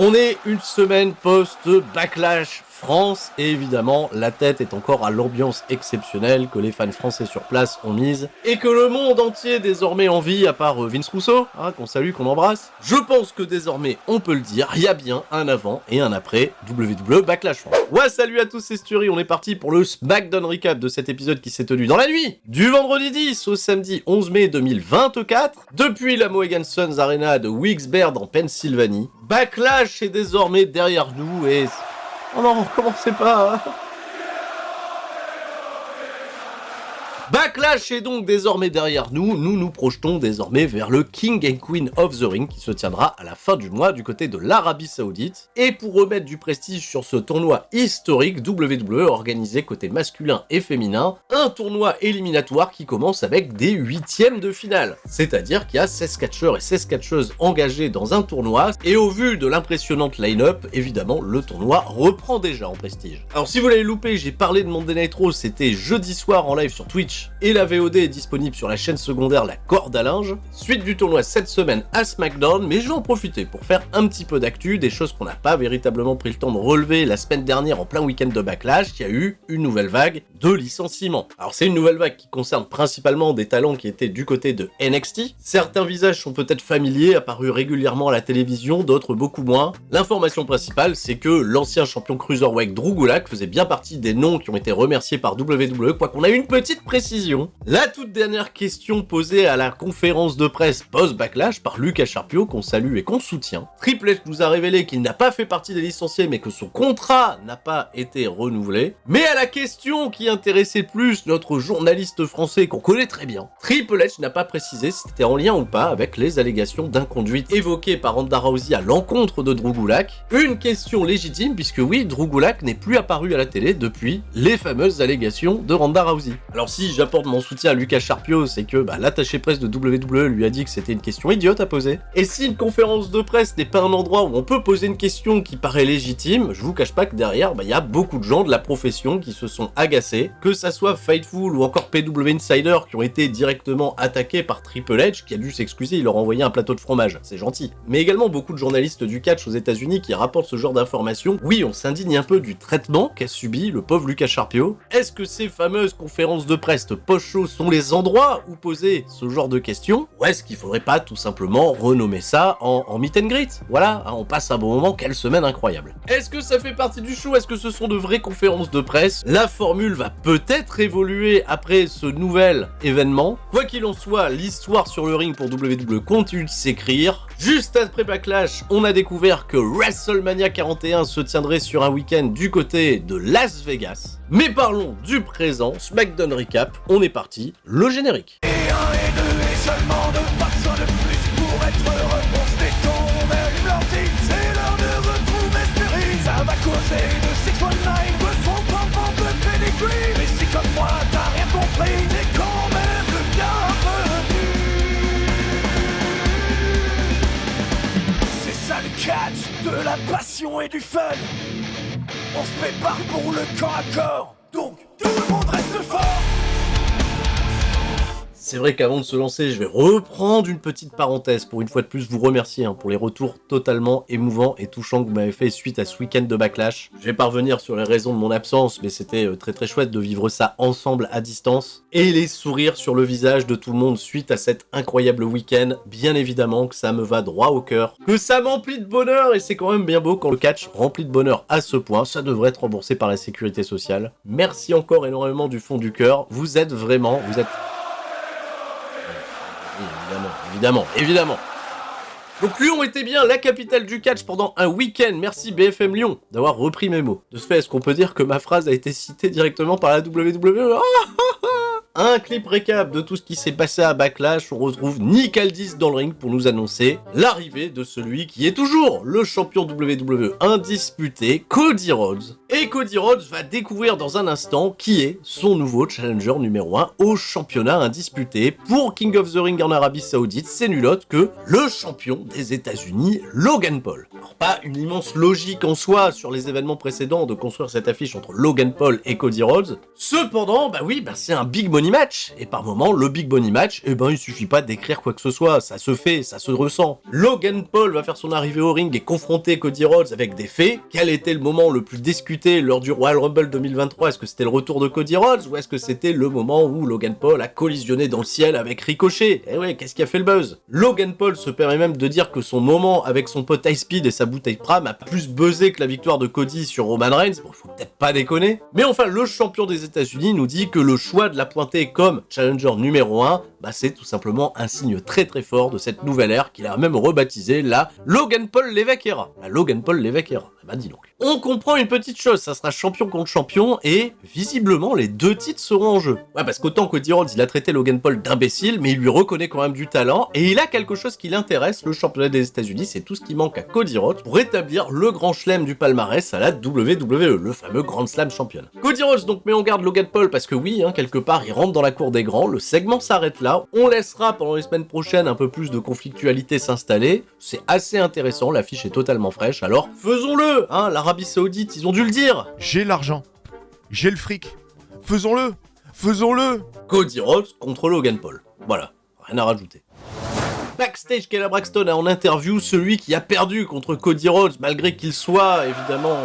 On est une semaine post-Backlash France et évidemment la tête est encore à l'ambiance exceptionnelle que les fans français sur place ont mise et que le monde entier désormais envie à part Vince Russo, qu'on salue, qu'on embrasse. Je pense que désormais on peut le dire, il y a bien un avant et un après WWE Backlash France. Ouais, salut à tous, c'est Sturi, on est parti pour le SmackDown Recap de cet épisode qui s'est tenu dans la nuit du vendredi 10 au samedi 11 mai 2024 depuis la Mohegan Suns Arena de Wilkes-Barre en Pennsylvanie. Backlash est désormais derrière nous et... Oh non, commencez pas. Backlash est donc désormais derrière nous, nous projetons désormais vers le King and Queen of the Ring qui se tiendra à la fin du mois du côté de l'Arabie Saoudite. Et pour remettre du prestige sur ce tournoi historique, WWE a organisé côté masculin et féminin un tournoi éliminatoire qui commence avec des huitièmes de finale. C'est-à-dire qu'il y a 16 catcheurs et 16 catcheuses engagés dans un tournoi et au vu de l'impressionnante line-up, évidemment le tournoi reprend déjà en prestige. Alors si vous l'avez loupé, j'ai parlé de Monday Night Raw, c'était jeudi soir en live sur Twitch. Et la VOD est disponible sur la chaîne secondaire La Corde à Linge. Suite du tournoi cette semaine à SmackDown, mais je vais en profiter pour faire un petit peu d'actu, des choses qu'on n'a pas véritablement pris le temps de relever la semaine dernière en plein week-end de Backlash. Il y a eu une nouvelle vague de licenciements. Alors c'est une nouvelle vague qui concerne principalement des talents qui étaient du côté de NXT. Certains visages sont peut-être familiers, apparus régulièrement à la télévision, d'autres beaucoup moins. L'information principale, c'est que l'ancien champion Cruiserweight Drew Gulak faisait bien partie des noms qui ont été remerciés par WWE, quoi qu'on a eu une petite précision. La toute dernière question posée à la conférence de presse post-Backlash par Lucas Sharpio, qu'on salue et qu'on soutient. Triple H nous a révélé qu'il n'a pas fait partie des licenciés, mais que son contrat n'a pas été renouvelé. Mais à la question qui intéressait plus notre journaliste français qu'on connaît très bien, Triple H n'a pas précisé si c'était en lien ou pas avec les allégations d'inconduite évoquées par Ronda Rousey à l'encontre de Drew Gulak. Une question légitime puisque oui, Drew Gulak n'est plus apparu à la télé depuis les fameuses allégations de Ronda Rousey. Alors si j'apporte mon soutien à Lucas Sharpio, c'est que l'attaché presse de WWE lui a dit que c'était une question idiote à poser. Et si une conférence de presse n'est pas un endroit où on peut poser une question qui paraît légitime, je vous cache pas que derrière, y a beaucoup de gens de la profession qui se sont agacés, que ça soit Fightful ou encore PW Insider qui ont été directement attaqués par Triple H qui a dû s'excuser, il leur a envoyé un plateau de fromage, c'est gentil. Mais également beaucoup de journalistes du catch aux États-Unis qui rapportent ce genre d'informations. Oui, on s'indigne un peu du traitement qu'a subi le pauvre Lucas Sharpio. Est-ce que ces fameuses conférences de presse post-show sont les endroits où poser ce genre de questions, ou est-ce qu'il faudrait pas tout simplement renommer ça en meet and greet? Voilà, on passe un bon moment, quelle semaine incroyable. Est-ce que ça fait partie du show? Est-ce que ce sont de vraies conférences de presse? La formule va peut-être évoluer après ce nouvel événement. Quoi qu'il en soit, l'histoire sur le ring pour WWE continue de s'écrire. Juste après Backlash, on a découvert que WrestleMania 41 se tiendrait sur un week-end du côté de Las Vegas. Mais parlons du présent, SmackDown Recap, on est parti, le générique. Et un et deux et seulement deux, pas besoin de plus pour être heureux. On se détend, on allume l'ordi, c'est l'heure de retrouver Sturi. Ça va causer de 619, de son pom de pedigree. Mais si comme moi t'as rien compris, t'es quand même le bienvenu. C'est ça le catch, de la passion et du fun. On se prépare pour le corps à corps, donc tout le monde reste fort. C'est vrai qu'avant de se lancer, je vais reprendre une petite parenthèse pour une fois de plus vous remercier pour les retours totalement émouvants et touchants que vous m'avez fait suite à ce week-end de Backlash. Je vais pas revenir sur les raisons de mon absence, mais c'était très chouette de vivre ça ensemble à distance. Et les sourires sur le visage de tout le monde suite à cet incroyable week-end, bien évidemment que ça me va droit au cœur, que ça m'emplit de bonheur et c'est quand même bien beau quand le catch remplit de bonheur à ce point, ça devrait être remboursé par la sécurité sociale. Merci encore énormément du fond du cœur, vous êtes... Évidemment. Donc Lyon était bien la capitale du catch pendant un week-end, merci BFM Lyon d'avoir repris mes mots. De ce fait, est-ce qu'on peut dire que ma phrase a été citée directement par la WWE? Un clip récap de tout ce qui s'est passé à Backlash, on retrouve Nick Aldis dans le ring pour nous annoncer l'arrivée de celui qui est toujours le champion WWE indisputé, Cody Rhodes. Et Cody Rhodes va découvrir dans un instant qui est son nouveau challenger numéro 1 au championnat indisputé pour King of the Ring en Arabie Saoudite, c'est nul autre que le champion des États-Unis, Logan Paul. Alors Pas une immense logique en soi sur les événements précédents de construire cette affiche entre Logan Paul et Cody Rhodes. Cependant, c'est un big money match. Et par moment, le big money match, il suffit pas d'écrire quoi que ce soit. Ça se fait, ça se ressent. Logan Paul va faire son arrivée au ring et confronter Cody Rhodes avec des faits. Quel était le moment le plus discuté lors du Royal Rumble 2023? Est-ce que c'était le retour de Cody Rhodes ou est-ce que c'était le moment où Logan Paul a collisionné dans le ciel avec Ricochet? Eh ouais, qu'est-ce qui a fait le buzz? Logan Paul se permet même de dire que son moment avec son pote High Speed et sa bouteille Pram a plus buzzé que la victoire de Cody sur Roman Reigns. Bon, faut peut-être pas déconner. Mais enfin, le champion des États-Unis nous dit que le choix de la pointer comme challenger numéro 1, c'est tout simplement un signe très très fort de cette nouvelle ère qu'il a même rebaptisée la Logan Paul l'Évêque Era. La Logan Paul l'Évêque Era. Dis donc. On comprend une petite chose, ça sera champion contre champion et visiblement les deux titres seront en jeu. Ouais, parce qu'autant Cody Rhodes il a traité Logan Paul d'imbécile, mais il lui reconnaît quand même du talent et il a quelque chose qui l'intéresse, le championnat des États-Unis, c'est tout ce qui manque à Cody Rhodes pour établir le grand chelem du palmarès à la WWE, le fameux Grand Slam champion. Cody Rhodes donc met en garde Logan Paul parce que oui, quelque part il rentre dans la cour des grands, le segment s'arrête là, on laissera pendant les semaines prochaines un peu plus de conflictualité s'installer, c'est assez intéressant, l'affiche est totalement fraîche, alors faisons-le, l'Arabie Saoudite, ils ont dû le dire. J'ai l'argent, j'ai le fric, faisons-le. Cody Rhodes contre Logan Paul, voilà, rien à rajouter. Backstage, Kayla Braxton a en interview celui qui a perdu contre Cody Rhodes, malgré qu'il soit, évidemment.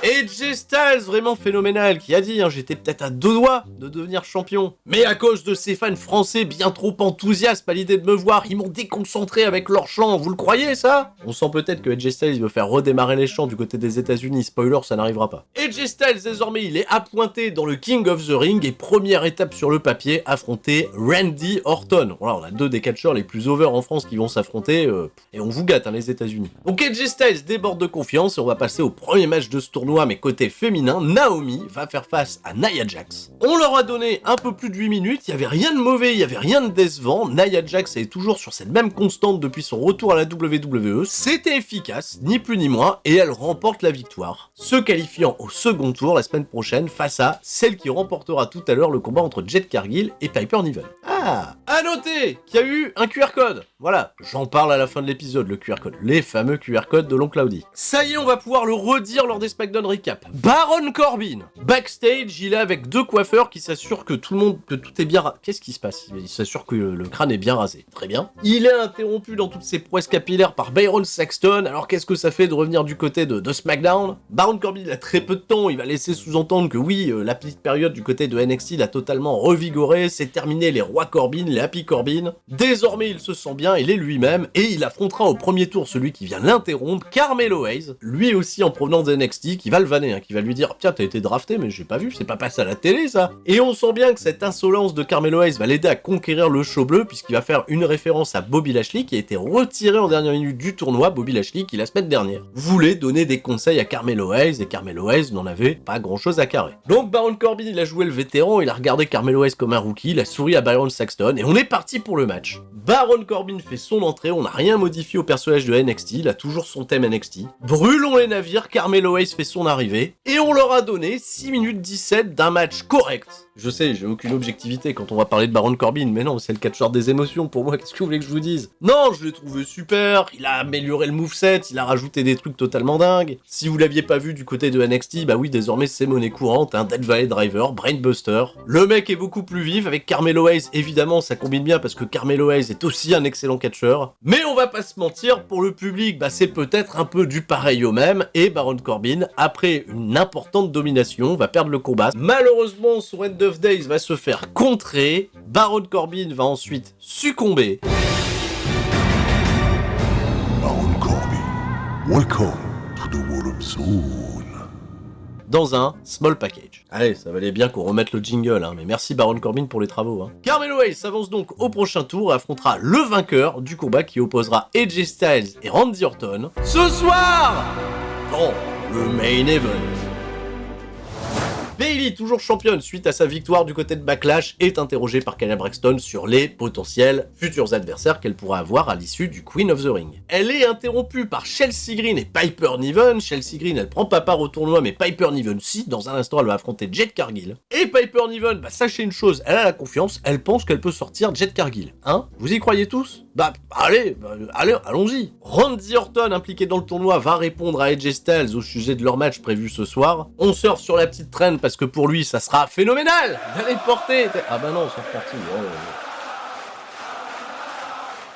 AJ Styles, vraiment phénoménal, qui a dit, j'étais peut-être à 2 doigts de devenir champion. Mais à cause de ces fans français bien trop enthousiastes à l'idée de me voir, ils m'ont déconcentré avec leur chant, vous le croyez ça? On sent peut-être que AJ Styles veut faire redémarrer les chants du côté des États-Unis, spoiler, ça n'arrivera pas. AJ Styles, désormais, il est appointé dans le King of the Ring et première étape sur le papier, affronter Randy Orton. Voilà, on a 2 des catcheurs les plus over en France qui vont s'affronter, et on vous gâte, les États-Unis. Donc AJ Styles déborde de confiance et on va passer au premier match de ce tournoi, mais côté féminin, Naomi va faire face à Nia Jax. On leur a donné un peu plus de 8 minutes, il y avait rien de mauvais, il y avait rien de décevant, Nia Jax est toujours sur cette même constante depuis son retour à la WWE, c'était efficace, ni plus ni moins, et elle remporte la victoire, se qualifiant au second tour la semaine prochaine face à celle qui remportera tout à l'heure le combat entre Jade Cargill et Piper Niven. Ah, à noter qu'il y a eu un QR code. Voilà, j'en parle à la fin de l'épisode, le QR code, les fameux QR codes de l'oncle Audi. Ça y est, on va pouvoir le redire lors des SmackDown Recap. Baron Corbin, backstage, il est avec 2 coiffeurs qui s'assurent que tout est bien Qu'est-ce qui se passe? Il s'assure que le crâne est bien rasé. Très bien. Il est interrompu dans toutes ses prouesses capillaires par Byron Saxton. Alors qu'est-ce que ça fait de revenir du côté de SmackDown? Baron Corbin, il a très peu de temps, il va laisser sous-entendre que oui, la petite période du côté de NXT l'a totalement revigoré, c'est terminé les rois Corbin, les Happy Corbin. Désormais, il se sent bien, il est lui-même, et il affrontera au premier tour celui qui vient l'interrompre, Carmelo Hayes, lui aussi en provenance de NXT, qui va le vanner, qui va lui dire « Tiens, t'as été drafté, mais j'ai pas vu, c'est pas passé à la télé, ça !» Et on sent bien que cette insolence de Carmelo Hayes va l'aider à conquérir le show bleu, puisqu'il va faire une référence à Bobby Lashley, qui a été retiré en dernière minute du tournoi, Bobby Lashley, qui la semaine dernière voulait donner des conseils à Carmelo Hayes, et Carmelo Hayes n'en avait pas grand-chose à carrer. Donc Baron Corbin, il a joué le vétéran, il a regardé Carmelo Hayes comme un rookie, il a souri à Byron Saxton, et on est parti pour le match. Baron Corbin fait son entrée, on n'a rien modifié au personnage de NXT, il a toujours son thème NXT. Brûlons les navires, Carmelo Hayes fait son arrivée, et on leur a donné 6 minutes 17 d'un match correct. Je sais, j'ai aucune objectivité quand on va parler de Baron Corbin, mais non, c'est le catcheur des émotions pour moi, qu'est-ce que vous voulez que je vous dise? Non, je l'ai trouvé super, il a amélioré le moveset, il a rajouté des trucs totalement dingues. Si vous l'aviez pas vu du côté de NXT, bah oui, désormais c'est monnaie courante, un Dead Valley Driver, Brainbuster. Le mec est beaucoup plus vif, avec Carmelo Hayes, évidemment, ça combine bien parce que Carmelo Hayes est aussi un excellent catcheur. Mais on va pas se mentir, pour le public, bah c'est peut-être un peu du pareil au même, et Baron Corbin, après une importante domination, va perdre le combat. Malheureusement, son End of Days va se faire contrer, Baron Corbin va ensuite succomber. Baron Corbin, welcome to the Wall of Zone. Dans un small package. Allez, ça valait bien qu'on remette le jingle, mais merci Baron Corbin pour les travaux. Carmelo Hayes s'avance donc au prochain tour et affrontera le vainqueur du combat qui opposera AJ Styles et Randy Orton ce soir dans le main event. Bayley, toujours championne suite à sa victoire du côté de Backlash, est interrogée par Kayla Braxton sur les potentiels futurs adversaires qu'elle pourra avoir à l'issue du Queen of the Ring. Elle est interrompue par Chelsea Green et Piper Niven. Chelsea Green, elle prend pas part au tournoi, mais Piper Niven si. Dans un instant, elle va affronter Jade Cargill. Et Piper Niven, bah sachez une chose, elle a la confiance, elle pense qu'elle peut sortir Jade Cargill. Hein? Vous y croyez tous? Allez, allons-y. Randy Orton, impliqué dans le tournoi, va répondre à AJ Styles au sujet de leur match prévu ce soir. On surfe sur la petite traîne parce que pour lui, ça sera phénoménal d'aller porter... Ah bah non, c'est reparti.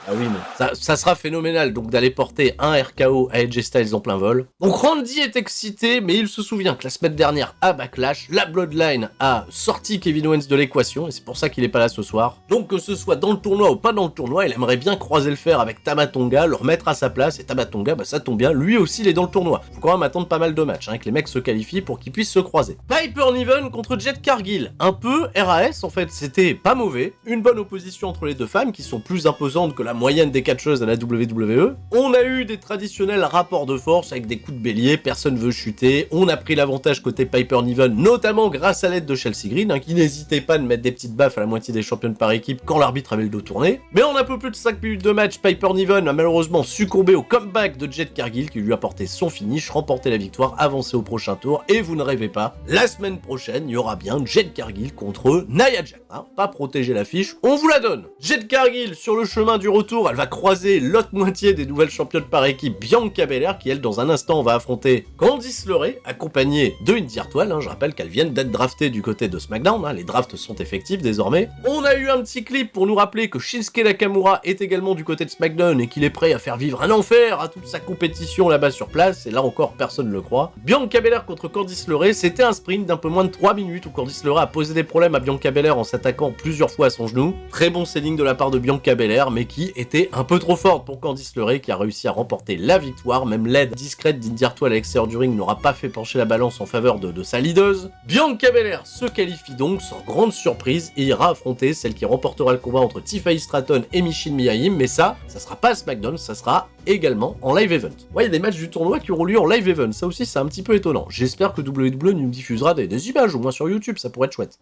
Ah oui, mais ça sera phénoménal, donc d'aller porter un RKO à AJ Styles en plein vol. Donc Randy est excité, mais il se souvient que la semaine dernière, à Backlash, la Bloodline a sorti Kevin Owens de l'équation, et c'est pour ça qu'il est pas là ce soir. Donc que ce soit dans le tournoi ou pas dans le tournoi, il aimerait bien croiser le fer avec Tama Tonga, le remettre à sa place, et Tama Tonga, bah ça tombe bien, lui aussi il est dans le tournoi. Faut quand même attendre pas mal de matchs, que les mecs se qualifient pour qu'ils puissent se croiser. Piper Niven contre Jade Cargill, un peu RAS en fait, c'était pas mauvais, une bonne opposition entre les deux femmes qui sont plus imposantes que la moyenne des catcheuses à la WWE. On a eu des traditionnels rapports de force avec des coups de bélier, personne veut chuter, on a pris l'avantage côté Piper Niven, notamment grâce à l'aide de Chelsea Green, qui n'hésitait pas de mettre des petites baffes à la moitié des championnes par équipe quand l'arbitre avait le dos tourné. Mais en un peu plus de 5 minutes de match, Piper Niven a malheureusement succombé au comeback de Jade Cargill qui lui a porté son finish, remporté la victoire, avancé au prochain tour, et vous ne rêvez pas, la semaine prochaine, il y aura bien Jade Cargill contre Nia Jax. Pas protéger l'affiche, on vous la donne. Jade Cargill, sur le chemin du retour, elle va croiser l'autre moitié des nouvelles championnes par équipe, Bianca Belair, qui elle dans un instant va affronter Candice LeRae, accompagnée de Indy Hartwell. Je rappelle qu'elles viennent d'être draftées du côté de SmackDown, les drafts sont effectifs désormais. On a eu un petit clip pour nous rappeler que Shinsuke Nakamura est également du côté de SmackDown et qu'il est prêt à faire vivre un enfer à toute sa compétition là-bas sur place, et là encore personne ne le croit. Bianca Belair contre Candice LeRae, c'était un sprint d'un peu moins de 3 minutes où Candice LeRae a posé des problèmes à Bianca Belair en s'attaquant plusieurs fois à son genou. Très bon selling de la part de Bianca Belair, mais qui était un peu trop forte pour Candice LeRae, qui a réussi à remporter la victoire. Même l'aide discrète d'Indy Hartwell à l'extérieur du ring n'aura pas fait pencher la balance en faveur de sa leaduse. Bianca Belair se qualifie donc sans grande surprise et ira affronter celle qui remportera le combat entre Tiffany Stratton et Michin Miaim, mais ça sera pas à SmackDown, ça sera également en live event. Ouais, il y a des matchs du tournoi qui auront lieu en live event, ça aussi c'est un petit peu étonnant. J'espère que WWE nous diffusera des images, au moins sur YouTube, ça pourrait être chouette.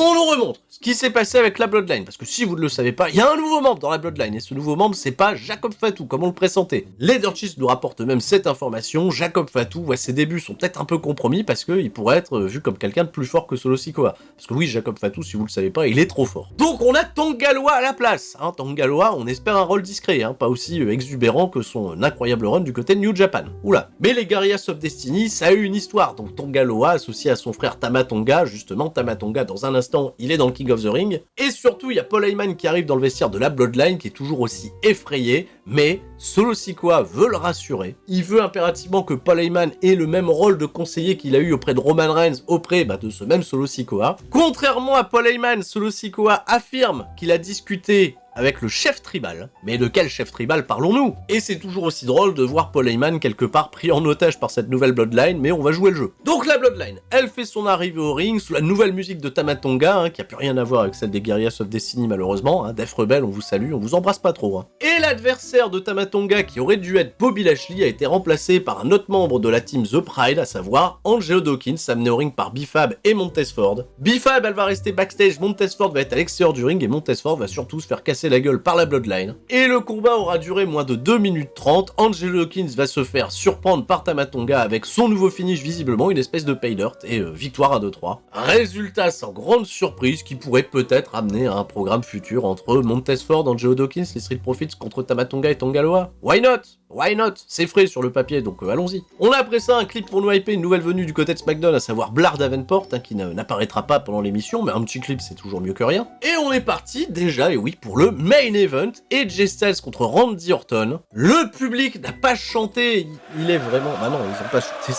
On nous remontre ce qui s'est passé avec la Bloodline, parce que si vous ne le savez pas, il y a un nouveau membre dans la Bloodline, et ce nouveau membre, c'est pas Jacob Fatu, comme on le pressentait. Leather Cheese nous rapporte même cette information, Jacob Fatu, ses débuts sont peut-être un peu compromis, parce qu'il pourrait être vu comme quelqu'un de plus fort que Solo Sikoa. Parce que oui, Jacob Fatu, si vous le savez pas, il est trop fort. Donc on a Tanga Loa à la place. Tanga Loa, on espère un rôle discret, pas aussi exubérant que son incroyable run du côté de New Japan. Oula. Mais les Guerrillas of Destiny, ça a eu une histoire, donc Tanga Loa, associé à son frère Tama Tonga, justement, Tama Tonga, dans un instant, il est dans le King of the Ring, et surtout il y a Paul Heyman qui arrive dans le vestiaire de la Bloodline qui est toujours aussi effrayé, mais Solo Sikoa veut le rassurer, il veut impérativement que Paul Heyman ait le même rôle de conseiller qu'il a eu auprès de Roman Reigns, auprès de ce même Solo Sikoa. Contrairement à Paul Heyman, Solo Sikoa affirme qu'il a discuté avec le chef tribal. Mais de quel chef tribal parlons-nous? Et c'est toujours aussi drôle de voir Paul Heyman quelque part pris en otage par cette nouvelle Bloodline, mais on va jouer le jeu. Donc la Bloodline, elle fait son arrivée au ring sous la nouvelle musique de Tama Tonga, qui a plus rien à voir avec celle des Guerrillas of Destiny malheureusement. Death Rebel, on vous salue, on vous embrasse pas trop. Et l'adversaire de Tama Tonga, qui aurait dû être Bobby Lashley, a été remplacé par un autre membre de la team The Pride, à savoir Angelo Dawkins, amené au ring par B-Fab et Montez Ford. B-Fab, elle va rester backstage, Montez Ford va être à l'extérieur du ring, et Montez Ford va surtout se faire casser la gueule par la Bloodline. Et le combat aura duré moins de 2 minutes 30, Angelo Dawkins va se faire surprendre par Tama Tonga avec son nouveau finish, visiblement une espèce de pay dirt, et victoire à 2-3. Résultat sans grande surprise qui pourrait peut-être amener à un programme futur entre Montez Ford, Angelo Dawkins, les Street Profits contre Tama Tonga et Tanga Loa. Why not? Why not? C'est frais sur le papier, donc allons-y. On a après ça un clip pour nous hyper une nouvelle venue du côté de SmackDown, à savoir Blair Davenport, qui n'apparaîtra pas pendant l'émission, mais un petit clip c'est toujours mieux que rien. Et on est parti déjà, et oui, pour le main event, AJ Styles contre Randy Orton. Le public n'a pas chanté, il est vraiment... Bah non, ils ont pas chanté.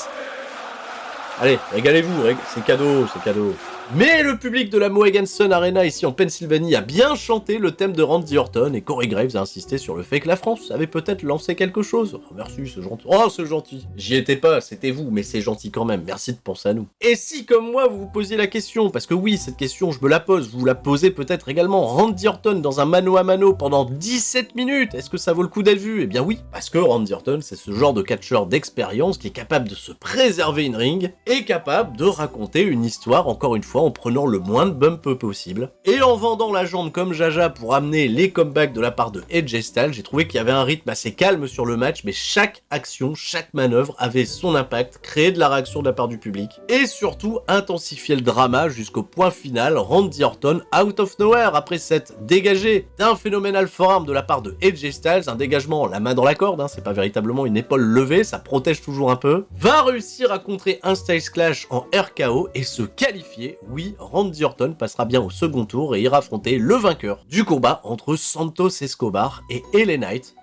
Allez, régalez-vous, c'est cadeau, c'est cadeau. Mais le public de la Mohegan Sun Arena ici en Pennsylvanie a bien chanté le thème de Randy Orton et Corey Graves a insisté sur le fait que la France avait peut-être lancé quelque chose. Oh, merci, c'est gentil. Oh, c'est gentil. J'y étais pas, c'était vous, mais c'est gentil quand même. Merci de penser à nous. Et si, comme moi, vous vous posiez la question, parce que oui, cette question, je me la pose, vous la posez peut-être également, Randy Orton dans un mano à mano pendant 17 minutes, est-ce que ça vaut le coup d'être vu? Eh bien oui, parce que Randy Orton, c'est ce genre de catcheur d'expérience qui est capable de se préserver in ring et capable de raconter une histoire, encore une fois, en prenant le moins de bump possible. Et en vendant la jambe comme Jaja pour amener les comebacks de la part de AJ Styles, j'ai trouvé qu'il y avait un rythme assez calme sur le match, mais chaque action, chaque manœuvre avait son impact, créait de la réaction de la part du public, et surtout intensifiait le drama jusqu'au point final, Randy Orton out of nowhere, après s'être dégagé d'un phénoménal forearm de la part de AJ Styles, un dégagement la main dans la corde, hein, c'est pas véritablement une épaule levée, ça protège toujours un peu, va réussir à contrer un Styles Clash en RKO et se qualifier. Oui, Randy Orton passera bien au second tour et ira affronter le vainqueur du combat entre Santos Escobar et LA Knight,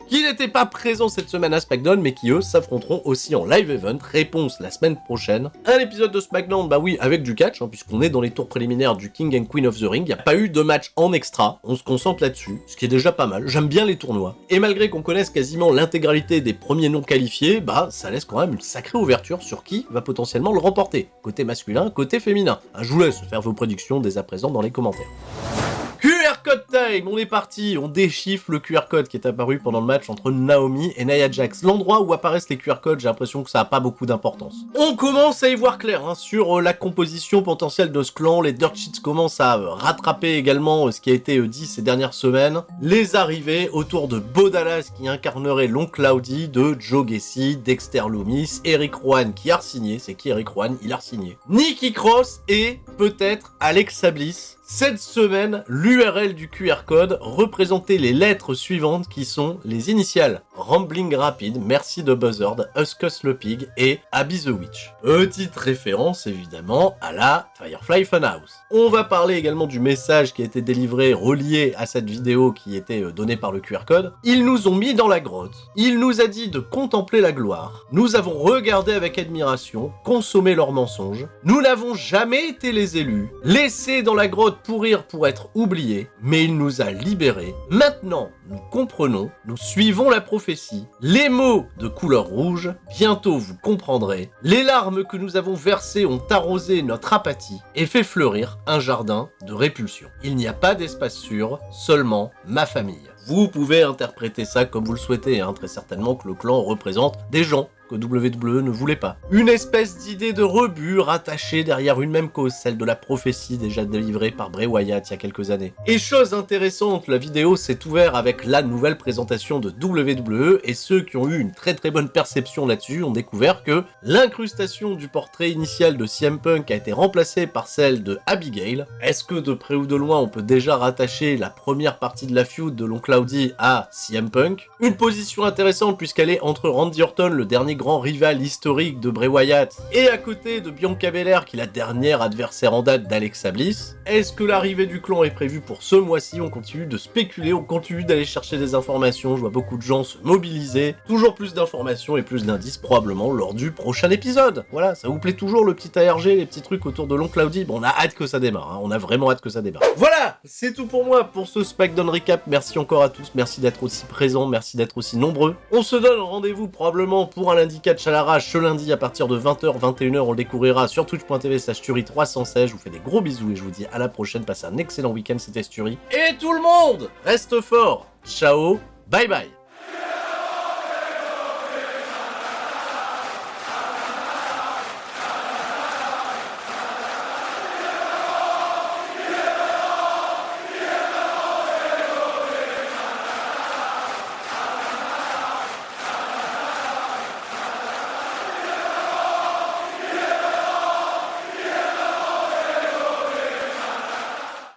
qui n'étaient pas présents cette semaine à SmackDown, mais qui eux s'affronteront aussi en live event. Réponse la semaine prochaine. Un épisode de SmackDown, bah oui, avec du catch, hein, puisqu'on est dans les tours préliminaires du King and Queen of the Ring. Il n'y a pas eu de match en extra, on se concentre là-dessus, ce qui est déjà pas mal. J'aime bien les tournois. Et malgré qu'on connaisse quasiment l'intégralité des premiers non qualifiés, bah ça laisse quand même une sacrée ouverture sur qui va potentiellement le remporter. Côté masculin, côté féminin. Je vous laisse faire vos prédictions dès à présent dans les commentaires. QR Code Time, on est parti, on déchiffre le QR Code qui est apparu pendant le match entre Naomi et Nia Jax. L'endroit où apparaissent les QR Codes, j'ai l'impression que ça n'a pas beaucoup d'importance. On commence à y voir clair hein, sur la composition potentielle de ce clan, les Dirt Sheets commencent à rattraper également ce qui a été dit ces dernières semaines. Les arrivées autour de Bo Dallas qui incarnerait l'oncle Cloudy, de Joe Gacy, Dexter Lumis, Eric Rowan qui a signé, c'est qui Eric Rowan? Il a signé. Nikki Cross et peut-être Alexa Bliss. Cette semaine, l'URL du QR code représentait les lettres suivantes qui sont les initiales Rambling Rapid, Merci de Buzzard, Huskus le Pig et Abby the Witch. Petite référence évidemment à la Firefly Funhouse. On va parler également du message qui a été délivré, relié à cette vidéo qui était donnée par le QR code. Ils nous ont mis dans la grotte, il nous a dit de contempler la gloire, nous avons regardé avec admiration, consommé leurs mensonges, nous n'avons jamais été les élus, laissés dans la grotte pourrir pour être oubliés, mais il nous a libérés. Maintenant, nous comprenons, nous suivons la prophétie. Les mots de couleur rouge, bientôt vous comprendrez. Les larmes que nous avons versées ont arrosé notre apathie et fait fleurir un jardin de répulsion. Il n'y a pas d'espace sûr, seulement ma famille. Vous pouvez interpréter ça comme vous le souhaitez, hein, très certainement que le clan représente des gens que WWE ne voulait pas. Une espèce d'idée de rebut rattachée derrière une même cause, celle de la prophétie déjà délivrée par Bray Wyatt il y a quelques années. Et chose intéressante, la vidéo s'est ouverte avec la nouvelle présentation de WWE et ceux qui ont eu une très bonne perception là-dessus ont découvert que l'incrustation du portrait initial de CM Punk a été remplacée par celle de Abigail. Est-ce que de près ou de loin on peut déjà rattacher la première partie de la feud de l'oncle Cloudy à CM Punk? Une position intéressante puisqu'elle est entre Randy Orton, le dernier grand rival historique de Bray Wyatt, et à côté de Bianca Belair, qui est la dernière adversaire en date d'Alexa Bliss. Est-ce que l'arrivée du clan est prévue pour ce mois-ci? On continue de spéculer, on continue d'aller chercher des informations, je vois beaucoup de gens se mobiliser. Toujours plus d'informations et plus d'indices probablement lors du prochain épisode. Voilà, ça vous plaît toujours le petit ARG, les petits trucs autour de l'oncle Cloudy? Bon, on a hâte que ça démarre, hein. On a vraiment hâte que ça démarre. Voilà, c'est tout pour moi pour ce SmackDown Recap. Merci encore à tous, merci d'être aussi présents, merci d'être aussi nombreux. On se donne rendez-vous probablement pour un lundi catch à l'arrache ce lundi à partir de 20h, 21h, on le découvrira sur twitch.tv/Turi316. Je vous fais des gros bisous et je vous dis à la prochaine, passez un excellent week-end, c'était Sturi. Et tout le monde, reste fort, ciao, bye bye.